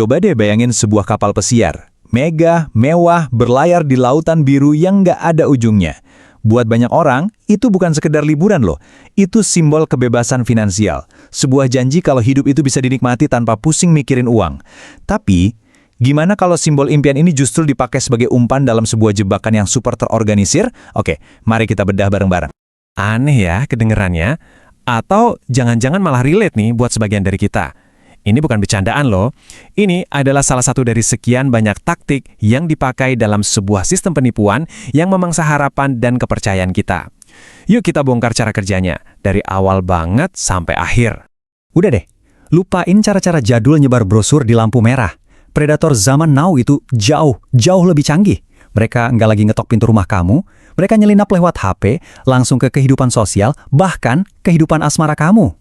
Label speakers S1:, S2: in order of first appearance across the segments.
S1: Coba deh bayangin sebuah kapal pesiar. Megah, mewah, berlayar di lautan biru yang nggak ada ujungnya. Buat banyak orang, itu bukan sekedar liburan loh. Itu simbol kebebasan finansial. Sebuah janji kalau hidup itu bisa dinikmati tanpa pusing mikirin uang. Tapi, gimana kalau simbol impian ini justru dipakai sebagai umpan dalam sebuah jebakan yang super terorganisir? Oke, mari kita bedah bareng-bareng.
S2: Aneh ya kedengerannya. Atau jangan-jangan malah relate nih buat sebagian dari kita. Ini bukan bercandaan loh. Ini adalah salah satu dari sekian banyak taktik yang dipakai dalam sebuah sistem penipuan yang memangsa harapan dan kepercayaan kita. Yuk kita bongkar cara kerjanya, dari awal banget sampai akhir.
S3: Udah deh, lupain cara-cara jadul nyebar brosur di lampu merah. Predator zaman now itu jauh lebih canggih. Mereka nggak lagi ngetok pintu rumah kamu, mereka nyelinap lewat HP, langsung ke kehidupan sosial, bahkan kehidupan asmara kamu.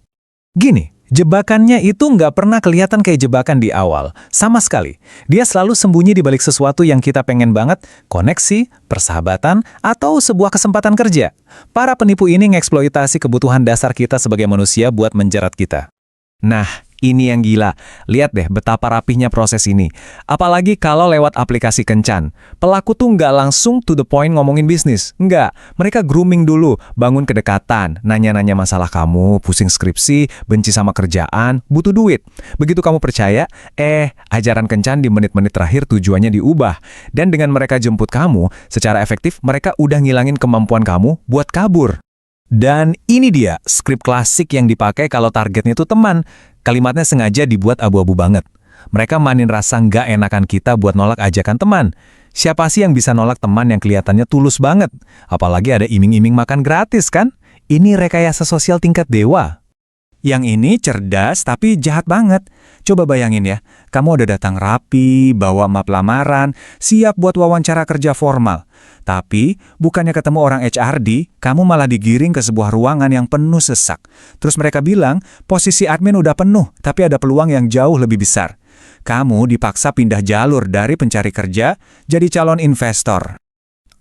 S1: Gini, jebakannya itu nggak pernah kelihatan kayak jebakan di awal. Sama sekali. Dia selalu sembunyi di balik sesuatu yang kita pengen banget, koneksi, persahabatan, atau sebuah kesempatan kerja. Para penipu ini ngeksploitasi kebutuhan dasar kita sebagai manusia buat menjerat kita. Nah, ini yang gila. Lihat deh betapa rapihnya proses ini. Apalagi kalau lewat aplikasi kencan. Pelaku tuh nggak langsung to the point ngomongin bisnis. Nggak. Mereka grooming dulu, bangun kedekatan, nanya-nanya masalah kamu, pusing skripsi, benci sama kerjaan, butuh duit. Begitu kamu percaya, ajaran kencan di menit-menit terakhir tujuannya diubah. Dan dengan mereka jemput kamu, secara efektif mereka udah ngilangin kemampuan kamu buat kabur. Dan ini dia, skrip klasik yang dipakai kalau targetnya itu teman. Kalimatnya sengaja dibuat abu-abu banget. Mereka mainin rasa nggak enakan kita buat nolak ajakan teman. Siapa sih yang bisa nolak teman yang kelihatannya tulus banget? Apalagi ada iming-iming makan gratis kan? Ini rekayasa sosial tingkat dewa. Yang ini cerdas tapi jahat banget. Coba bayangin ya, kamu udah datang rapi, bawa map lamaran, siap buat wawancara kerja formal. Tapi, bukannya ketemu orang HRD, kamu malah digiring ke sebuah ruangan yang penuh sesak. Terus mereka bilang, posisi admin udah penuh, tapi ada peluang yang jauh lebih besar. Kamu dipaksa pindah jalur dari pencari kerja, jadi calon investor.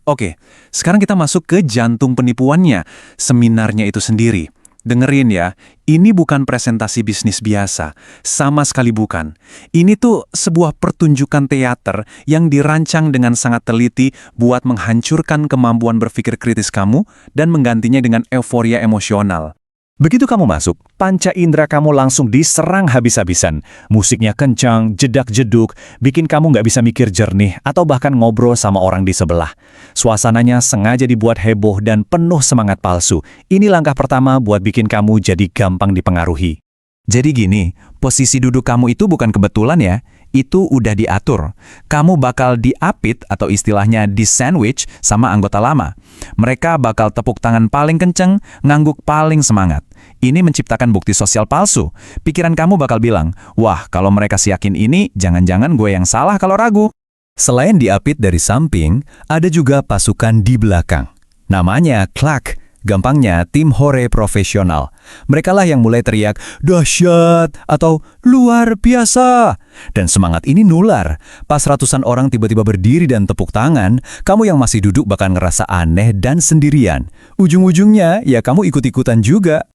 S1: Oke, sekarang kita masuk ke jantung penipuannya, seminarnya itu sendiri. Dengerin ya, ini bukan presentasi bisnis biasa, sama sekali bukan. Ini tuh sebuah pertunjukan teater yang dirancang dengan sangat teliti buat menghancurkan kemampuan berpikir kritis kamu dan menggantinya dengan euforia emosional. Begitu kamu masuk, panca indera kamu langsung diserang habis-habisan. Musiknya kencang, jedak-jeduk, bikin kamu nggak bisa mikir jernih atau bahkan ngobrol sama orang di sebelah. Suasananya sengaja dibuat heboh dan penuh semangat palsu. Ini langkah pertama buat bikin kamu jadi gampang dipengaruhi. Jadi gini, posisi duduk kamu itu bukan kebetulan ya, itu udah diatur. Kamu bakal diapit atau istilahnya di-sandwich sama anggota lama. Mereka bakal tepuk tangan paling kenceng, ngangguk paling semangat. Ini menciptakan bukti sosial palsu. Pikiran kamu bakal bilang, wah kalau mereka siyakin ini, jangan-jangan gue yang salah kalau ragu. Selain diapit dari samping, ada juga pasukan di belakang. Namanya klak. Gampangnya, tim hore profesional. Merekalah yang mulai teriak, dahsyat, atau luar biasa. Dan semangat ini nular. Pas ratusan orang tiba-tiba berdiri dan tepuk tangan, kamu yang masih duduk bakal ngerasa aneh dan sendirian. Ujung-ujungnya, ya kamu ikut-ikutan juga.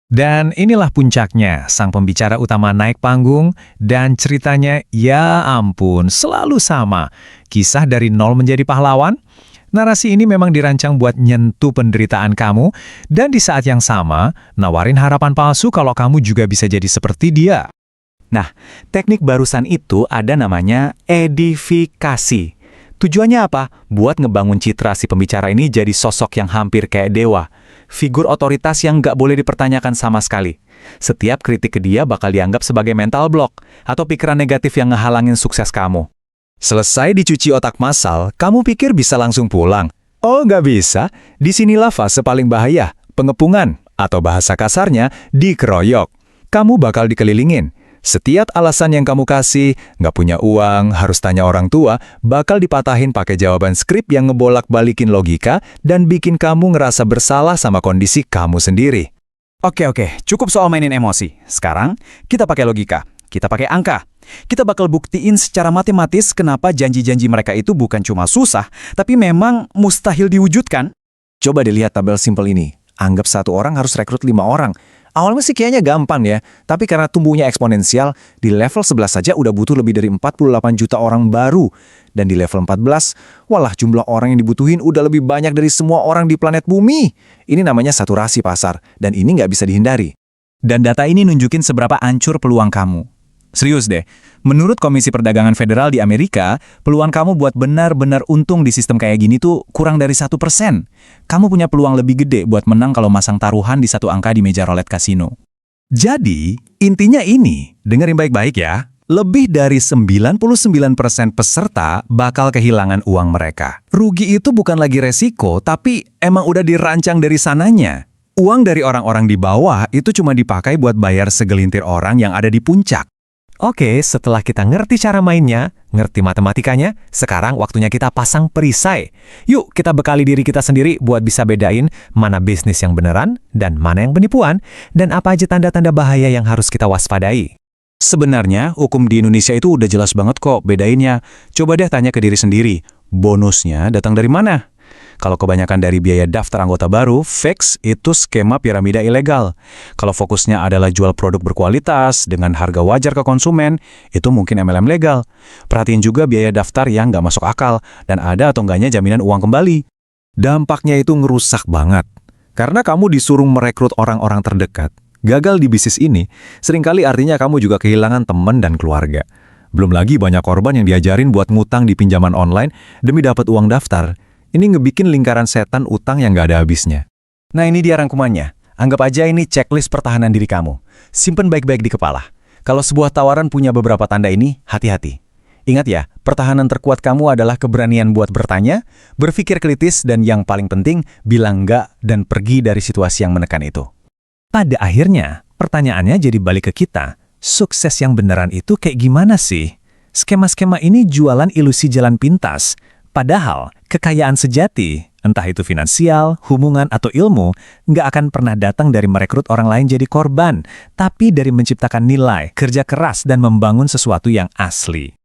S1: Dan inilah puncaknya, sang pembicara utama naik panggung, dan ceritanya, ya ampun, selalu sama. Kisah dari nol menjadi pahlawan. Narasi ini memang dirancang buat nyentuh penderitaan kamu, dan di saat yang sama, nawarin harapan palsu kalau kamu juga bisa jadi seperti dia. Nah, teknik barusan itu ada namanya edifikasi. Tujuannya apa? Buat ngebangun citra si pembicara ini jadi sosok yang hampir kayak dewa. Figur otoritas yang nggak boleh dipertanyakan sama sekali. Setiap kritik ke dia bakal dianggap sebagai mental block, atau pikiran negatif yang ngehalangin sukses kamu. Selesai dicuci otak massal, kamu pikir bisa langsung pulang? Oh, nggak bisa. Disinilah fase paling bahaya, pengepungan, atau bahasa kasarnya, dikeroyok. Kamu bakal dikelilingin. Setiap alasan yang kamu kasih, nggak punya uang, harus tanya orang tua, bakal dipatahin pakai jawaban skrip yang ngebolak-balikin logika dan bikin kamu ngerasa bersalah sama kondisi kamu sendiri. Oke, cukup soal mainin emosi. Sekarang, kita pakai logika. Kita pakai angka. Kita bakal buktiin secara matematis kenapa janji-janji mereka itu bukan cuma susah, tapi memang mustahil diwujudkan. Coba dilihat tabel simpel ini. Anggap satu orang harus rekrut 5 orang. Awalnya sih kayaknya gampang ya, tapi karena tumbuhnya eksponensial, di level 11 saja udah butuh lebih dari 48 juta orang baru. Dan di level 14, walah jumlah orang yang dibutuhin udah lebih banyak dari semua orang di planet bumi. Ini namanya saturasi pasar, dan ini nggak bisa dihindari. Dan data ini nunjukin seberapa hancur peluang kamu. Serius deh, menurut Komisi Perdagangan Federal di Amerika, peluang kamu buat benar-benar untung di sistem kayak gini tuh kurang dari 1%. Kamu punya peluang lebih gede buat menang kalau masang taruhan di satu angka di meja roulette kasino. Jadi, intinya ini, dengerin baik-baik ya. Lebih dari 99% peserta bakal kehilangan uang mereka. Rugi itu bukan lagi resiko, tapi emang udah dirancang dari sananya. Uang dari orang-orang di bawah itu cuma dipakai buat bayar segelintir orang yang ada di puncak.
S2: Oke, setelah kita ngerti cara mainnya, ngerti matematikanya, sekarang waktunya kita pasang perisai. Yuk, kita bekali diri kita sendiri buat bisa bedain mana bisnis yang beneran dan mana yang penipuan, dan apa aja tanda-tanda bahaya yang harus kita waspadai.
S1: Sebenarnya, hukum di Indonesia itu udah jelas banget kok bedainnya. Coba deh tanya ke diri sendiri, bonusnya datang dari mana? Kalau kebanyakan dari biaya daftar anggota baru, fix itu skema piramida ilegal. Kalau fokusnya adalah jual produk berkualitas dengan harga wajar ke konsumen, itu mungkin MLM legal. Perhatiin juga biaya daftar yang nggak masuk akal, dan ada atau enggaknya jaminan uang kembali. Dampaknya itu ngerusak banget. Karena kamu disuruh merekrut orang-orang terdekat. Gagal di bisnis ini, seringkali artinya kamu juga kehilangan teman dan keluarga. Belum lagi banyak korban yang diajarin buat ngutang di pinjaman online demi dapat uang daftar. Ini ngebikin lingkaran setan utang yang nggak ada habisnya. Nah ini dia rangkumannya. Anggap aja ini checklist pertahanan diri kamu. Simpen baik-baik di kepala. Kalau sebuah tawaran punya beberapa tanda ini, hati-hati. Ingat ya, pertahanan terkuat kamu adalah keberanian buat bertanya, berpikir kritis, dan yang paling penting, bilang enggak dan pergi dari situasi yang menekan itu.
S2: Pada akhirnya, pertanyaannya jadi balik ke kita. Sukses yang beneran itu kayak gimana sih? Skema-skema ini jualan ilusi jalan pintas. Padahal, kekayaan sejati, entah itu finansial, hubungan, atau ilmu, nggak akan pernah datang dari merekrut orang lain jadi korban, tapi dari menciptakan nilai, kerja keras, dan membangun sesuatu yang asli.